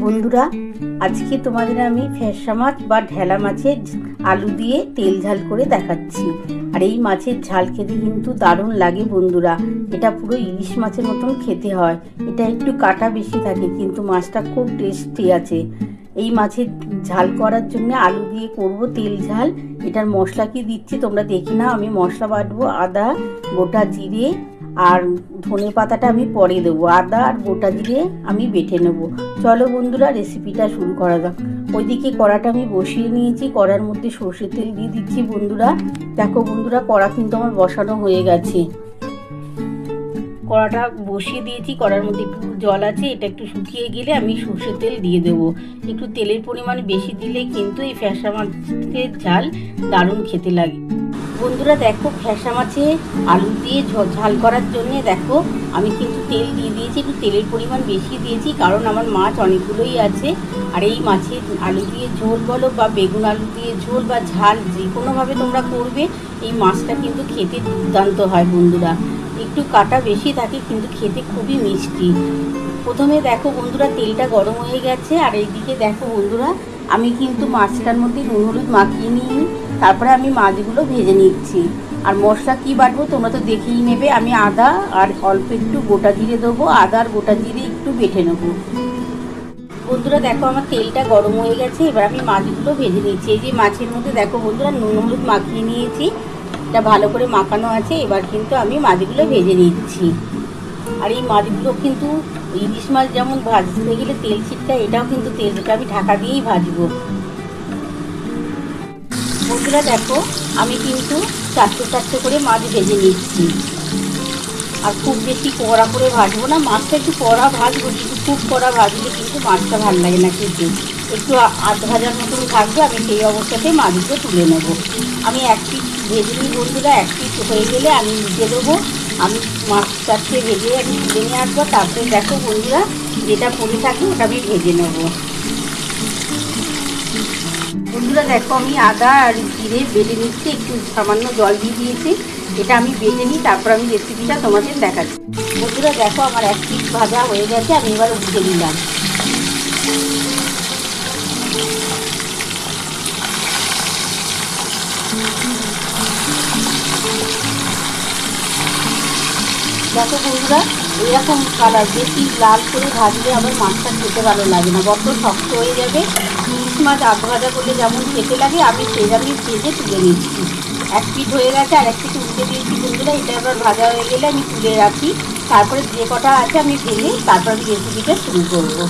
বন্ধুরা, আজকে তোমাদের আমি ফ্যাসা মাছ বা ঢেলা মাছের আলু দিয়ে তেল ঝাল করে দেখাচ্ছি। আর এই মাছের ঝাল খেতে কিন্তু দারুণ লাগে বন্ধুরা। এটা পুরো ইলিশ মাছের মতন খেতে হয়। এটা একটু কাটা বেশি থাকে কিন্তু মাছটা খুব টেস্টি আছে। এই মাছের ঝাল করার জন্য আলু দিয়ে করব তেল ঝাল। এটার মশলা কি দিচ্ছি তোমরা দেখি না। আমি মশলা বাটবো আদা, গোটা জিরে আর ধনে পাতাটা আমি পরে দেবো। আদা আর গোটা জিরে আমি বেটে নেবো। চলো বন্ধুরা, রেসিপিটা শুরু করা যাক। ওইদিকে কড়াটা আমি বসিয়ে নিয়েছি। কড়ার মধ্যে সর্ষের তেল দিয়ে দিচ্ছি বন্ধুরা। দেখো বন্ধুরা, কড়া কিন্তু আমার বসানো হয়ে গেছে। কড়াটা বসিয়ে দিয়েছি, কড়ার মধ্যে একটু জল আছে। এটা একটু শুকিয়ে গেলে আমি সর্ষের তেল দিয়ে দেবো। একটু তেলের পরিমাণ বেশি দিলে কিন্তু এই ফ্যাসা মাছের ঝাল দারুণ খেতে লাগে। বন্ধুরা দেখো, ফ্যাসা মাছে আলু দিয়ে ঝাল করার জন্য দেখো আমি কিন্তু তেল দিয়ে দিয়েছি। একটু তেলের পরিমাণ বেশি দিয়েছি কারণ আমার মাছ অনেকগুলোই আছে। আর এই মাছের আলু দিয়ে ঝোল বলো বা বেগুন আলু দিয়ে ঝোল বা ঝাল যে কোনোভাবে তোমরা করবে, এই মাছটা কিন্তু খেতে দুর্দান্ত হয় বন্ধুরা। একটু কাটা বেশি থাকে কিন্তু খেতে খুবই মিষ্টি। প্রথমে দেখো বন্ধুরা, তেলটা গরম হয়ে গেছে। আর এইদিকে দেখো বন্ধুরা, আমি কিন্তু মাছটার মধ্যে নুন হলুদ মাখিয়ে নিই। তারপরে আমি মাছগুলো ভেজে নিচ্ছি। আর মশলা কি বাটবো তোমরা তো দেখেই নেবে। আমি আদা আর অল্প একটু গোটা জিরে দেবো। আদা আর গোটা জিরে একটু বেটে নেবো। বন্ধুরা দেখো, আমার তেলটা গরম হয়ে গেছে। এবার আমি মাছগুলো ভেজে নিচ্ছি। এই যে মাছের মধ্যে দেখো বন্ধুরা, নুন হলুদ মাখিয়ে নিয়েছি। এটা ভালো করে মাখানো আছে। এবার কিন্তু আমি মাছগুলো ভেজে নিচ্ছি। আর এই মাছগুলো কিন্তু ইলিশ মাছ যেমন ভাজতে গেলে তেল ছিটকায়, এটাও কিন্তু তেলটা আমি ঢাকা দিয়েই ভাজবো। বন্ধুরা দেখো, আমি কিন্তু চারটে চারটে করে মাছ ভেজে নিচ্ছি। আর খুব বেশি কড়া করে ভাজবো না। মাছটা একটু কড়া ভাজবো, কিন্তু খুব কড়া ভাজলে কিন্তু মাছটা ভালো লাগে না খেতে। একটু আধ ভাজার মতন থাকবে। আমি সেই অবস্থাতে মাছগুলো তুলে নেব। আমি এক পিস ভেজে নিই বন্ধুরা। এক পিস হয়ে গেলে আমি উঠে দেবো। আমি মাছ চারটে ভেজে আমি তুলে নিয়ে আসবো। তারপরে দেখো বন্ধুরা, যেটা পড়ে থাকে ওটা আমি ভেজে নেবো। বন্ধুরা দেখো, আমি আদা আর জিরে বেটে নিচ্ছি। একটু সামান্য জল দিয়ে দিয়েছি। এটা আমি বেটে নিই, তারপর আমি রেসিপিটা তোমাদের দেখাচ্ছি। বন্ধুরা দেখো, আমার এক পিস ভাজা হয়ে গেছে। আমি এবার উঠে দিলাম। দেখো বন্ধুরা, এরকম কালার, বেশি লাল করে ভাজলে আবার মাছটা খেতে ভালো লাগে না, বড্ড শক্ত হয়ে যাবে। ইলিশ মাছ আধ ভাজা করলে যেমন খেতে লাগে আমি সেরকমই ভেজে তুলে নিচ্ছি। এক পিঠ হয়ে গেছে, আর এক পিঠ উল্টে দিয়েছি বন্ধুরা। এটা এবার ভাজা হয়ে গেলে আমি তুলে রাখি। তারপরে যে কটা আছে আমি ভেজে তারপর আমি রেসিপিটা শুরু করবো।